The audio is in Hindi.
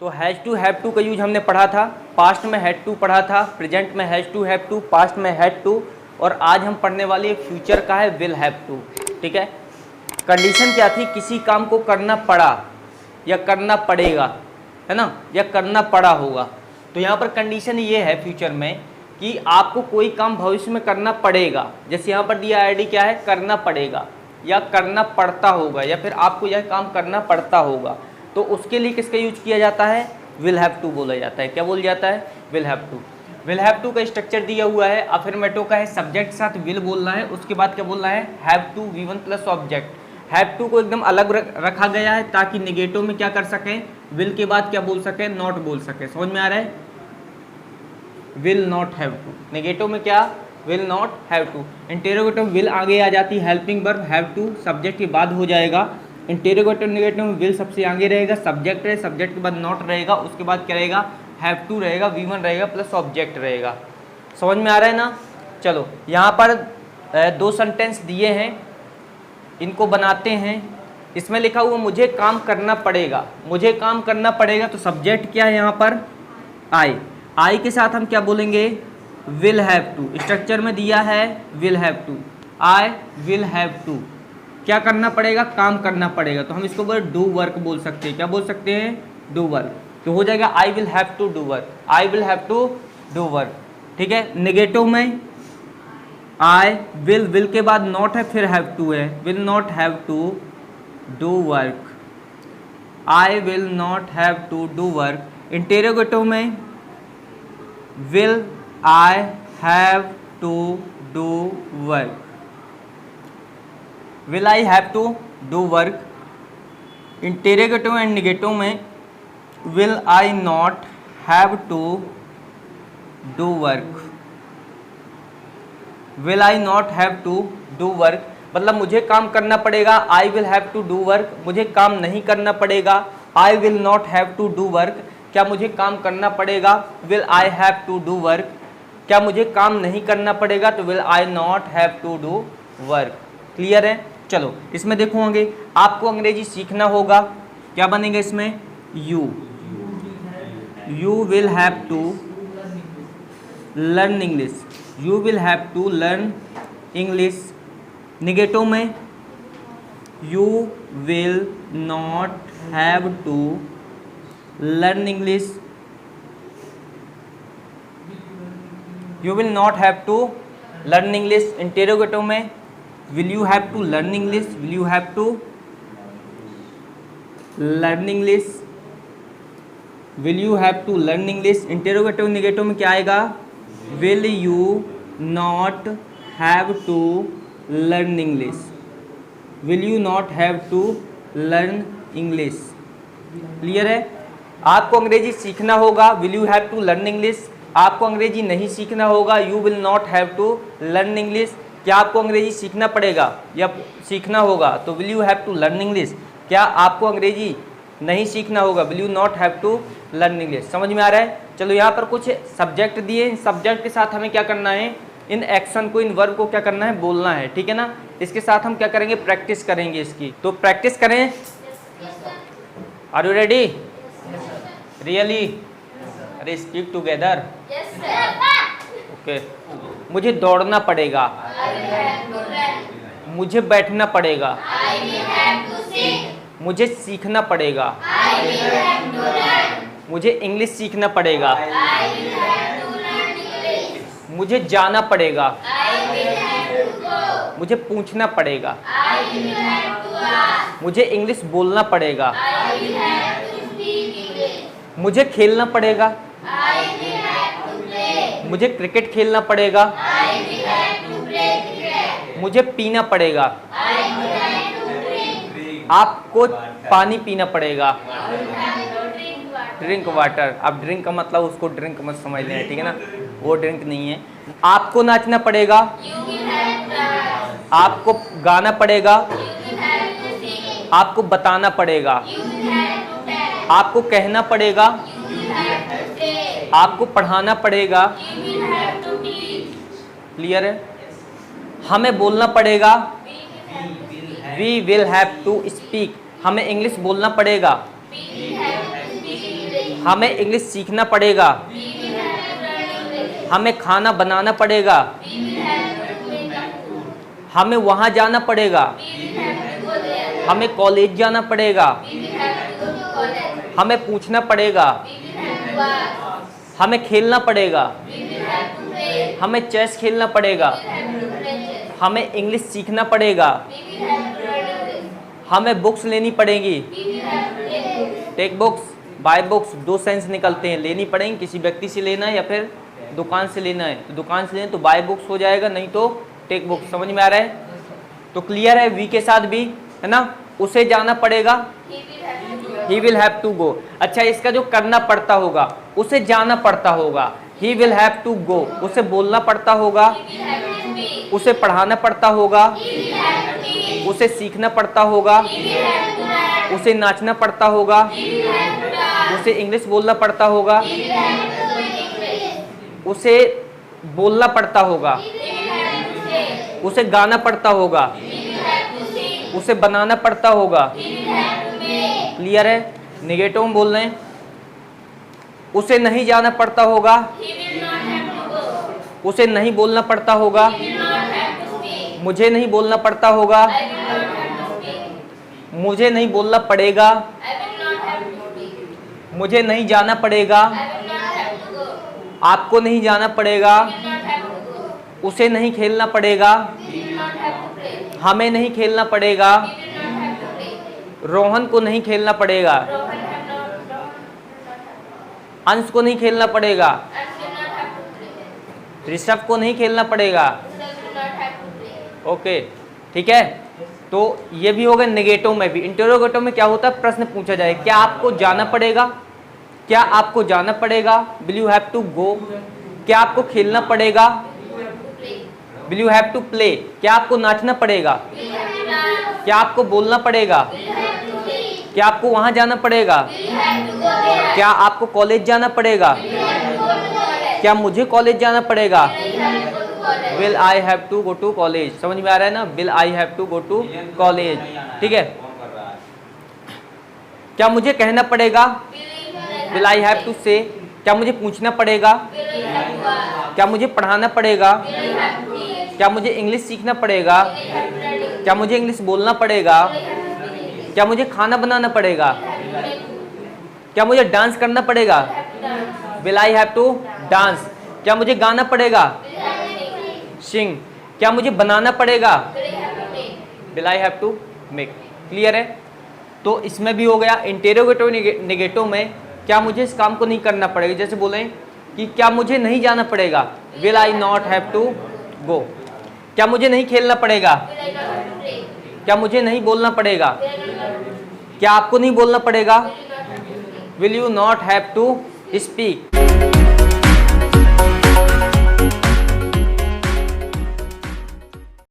तो हैज़ टू हैव टू का यूज हमने पढ़ा था, पास्ट में हैड टू पढ़ा था, प्रेजेंट में has to have to, past में हैड टू, और आज हम पढ़ने वाले फ्यूचर का है विल हैव टू। ठीक है, कंडीशन क्या थी, किसी काम को करना पड़ा या करना पड़ेगा, है ना, या करना पड़ा होगा। तो यहाँ पर कंडीशन ये है फ्यूचर में कि आपको कोई काम भविष्य में करना पड़ेगा। जैसे यहाँ पर दिया आईडी क्या है, करना पड़ेगा या करना पड़ता होगा, या फिर आपको यह काम करना पड़ता होगा, तो उसके लिए किसका यूज किया जाता है, विल हैव टू बोला जाता है। क्या बोल जाता है, will have to. Will have to का स्ट्रक्चर दिया हुआ है, अफर्मेटिव का है, सब्जेक्ट के साथ विल बोलना है, उसके बाद क्या बोलना है, have to V1 plus object. Have to को एकदम अलग रखा गया है ताकि नेगेटिव में क्या कर सकें, विल के बाद क्या बोल सकें, नॉट बोल सकें। समझ में आ रहा है, will not have to, negative में क्या, will not have to. Interrogative will आगे आ जाती है, helping verb have to subject के बाद हो जाएगा। इंटेरोगेटिव नेगेटिव में विल सबसे आगे रहेगा, सब्जेक्ट है, सब्जेक्ट के बाद नॉट रहेगा, उसके बाद क्या रहेगा, हैव टू रहेगा, V1 रहेगा प्लस ऑब्जेक्ट रहेगा। समझ में आ रहा है ना। चलो यहाँ पर दो सेंटेंस दिए हैं, इनको बनाते हैं। इसमें लिखा हुआ मुझे काम करना पड़ेगा, मुझे काम करना पड़ेगा, तो सब्जेक्ट क्या है यहाँ पर, आई के साथ हम क्या बोलेंगे, विल हैव टू। स्ट्रक्चर में दिया है will have to, I will have to, क्या करना पड़ेगा, काम करना पड़ेगा, तो हम इसको बोल डू वर्क बोल सकते हैं। क्या बोल सकते हैं, डू वर्क। तो हो जाएगा I will have to do work, I will have to do work. ठीक है, नेगेटिव में आई विल के बाद नॉट है, फिर हैव टू है, will not have to do work, I will not have to do work. Interrogative में will I have to do work, will I have to do work। Interrogative and negative में will I not have to do work, will I not have to do work मतलब मुझे काम करना पड़ेगा, I will have to do work, मुझे काम नहीं करना पड़ेगा, I will not have to do work। क्या मुझे काम करना पड़ेगा, will I have to do work। क्या मुझे काम नहीं करना पड़ेगा, तो will I not have to do work। Clear है। चलो इसमें देखो आगे, आपको अंग्रेजी सीखना होगा, क्या बनेगा इसमें, you will have to learn English, you will have to learn English. Negative में you will not have to learn English, you will not have to learn English. Interrogative में will you have to learn English, will you have to learn English, will you have to learn English। Interrogative negative में क्या आएगा, will you not have to learn English, will you not have to learn English। Clear है। आपको अंग्रेजी सीखना होगा, will you have to learn English। आपको अंग्रेजी नहीं सीखना होगा, you will not have to learn English। क्या आपको अंग्रेजी सीखना पड़ेगा या सीखना होगा, तो will you have to learn English. क्या आपको अंग्रेजी नहीं सीखना होगा, will you not have to learn English. समझ में आ रहा है। चलो यहाँ पर कुछ सब्जेक्ट दिए, सब्जेक्ट के साथ हमें क्या करना है, इन एक्शन को, इन वर्ब को क्या करना है, बोलना है। ठीक है ना। इसके साथ हम क्या करेंगे, प्रैक्टिस करेंगे इसकी। तो प्रैक्टिस करें। आर यू रेडी, रियली, अरे स्पीक टुगेदर। ओके। मुझे दौड़ना पड़ेगा, मुझे बैठना पड़ेगा, मुझे सीखना पड़ेगा, मुझे इंग्लिश सीखना पड़ेगा, मुझे जाना पड़ेगा, मुझे पूछना पड़ेगा, मुझे इंग्लिश बोलना पड़ेगा, मुझे खेलना पड़ेगा, मुझे क्रिकेट खेलना पड़ेगा, मुझे पीना पड़ेगा, आपको पानी पीना पड़ेगा, ड्रिंक वाटर। अब ड्रिंक का मतलब उसको ड्रिंक मत समझ लेना, ठीक है ना, वो ड्रिंक नहीं है। आपको नाचना पड़ेगा, आपको गाना पड़ेगा, आपको बताना पड़ेगा, आपको कहना पड़ेगा, आपको पढ़ाना पड़ेगा। क्लियर है। हमें बोलना पड़ेगा, we will have to speak. हमें इंग्लिश बोलना पड़ेगा, हमें इंग्लिश सीखना पड़ेगा, हमें खाना बनाना पड़ेगा, हमें वहाँ जाना पड़ेगा, हमें कॉलेज जाना पड़ेगा, हमें पूछना पड़ेगा, हमें खेलना पड़ेगा, हमें चेस खेलना पड़ेगा, हमें इंग्लिश सीखना पड़ेगा, हमें बुक्स लेनी पड़ेगी। टेक बुक्स, बाय बुक्स, दो सेंस निकलते हैं, लेनी पड़ेंगी, किसी व्यक्ति से लेना है या फिर दुकान से लेना है। तो दुकान से लेना तो बाय बुक्स हो जाएगा, नहीं तो टेक बुक्स। समझ में आ रहा है? तो क्लियर है? वी के साथ भी है ना, उसे जाना पड़ेगा, he will have to go. अच्छा, इसका जो करना पड़ता होगा, उसे जाना पड़ता होगा, he will have to go. उसे बोलना पड़ता होगा, उसे पढ़ाना पड़ता होगा, उसे सीखना पड़ता होगा, उसे नाचना पड़ता होगा, उसे इंग्लिश बोलना पड़ता होगा, उसे बोलना पड़ता होगा, उसे गाना पड़ता होगा, उसे बनाना पड़ता होगा। क्लियर है? नेगेटिव में बोल रहे हैं, उसे नहीं जाना पड़ता होगा, उसे नहीं बोलना पड़ता होगा, मुझे नहीं बोलना पड़ता होगा, मुझे नहीं बोलना पड़ेगा, मुझे नहीं जाना पड़ेगा, आपको नहीं जाना पड़ेगा, उसे नहीं खेलना पड़ेगा, हमें नहीं खेलना पड़ेगा, रोहन को नहीं खेलना पड़ेगा, अंश को नहीं खेलना पड़ेगा, ऋषभ को नहीं खेलना पड़ेगा। ओके, ठीक है। तो ये भी होगा नेगेटिव में भी। इंटरोगेटिव में क्या होता है, प्रश्न पूछा जाए, क्या आपको जाना पड़ेगा, क्या आपको जाना पड़ेगा, will you have to go. क्या आपको खेलना पड़ेगा, will you have to play. क्या आपको नाचना पड़ेगा, क्या आपको बोलना पड़ेगा, क्या आपको वहां जाना पड़ेगा, क्या आपको कॉलेज जाना पड़ेगा, क्या मुझे कॉलेज जाना पड़ेगा, will I have to go to college. समझ में आ रहा है ना, will I have to go to college. ठीक है। क्या मुझे कहना पड़ेगा, विल आई हैव टू से। क्या मुझे पूछना पड़ेगा, क्या मुझे पढ़ाना पड़ेगा, क्या मुझे इंग्लिश सीखना पड़ेगा, क्या मुझे इंग्लिश बोलना पड़ेगा, क्या मुझे खाना बनाना पड़ेगा, क्या मुझे डांस करना पड़ेगा, will I have to dance. क्या मुझे गाना पड़ेगा, सिंग। क्या मुझे बनाना पड़ेगा, will I have to make. Clear है? तो इसमें भी हो गया। इंटेरोगेटिव नेगेटिव में क्या मुझे इस काम को नहीं करना पड़ेगा, जैसे बोलें कि क्या मुझे नहीं जाना पड़ेगा, will I not have to go. क्या मुझे नहीं खेलना पड़ेगा, क्या मुझे नहीं बोलना पड़ेगा, क्या आपको नहीं बोलना पड़ेगा, will you not have to speak.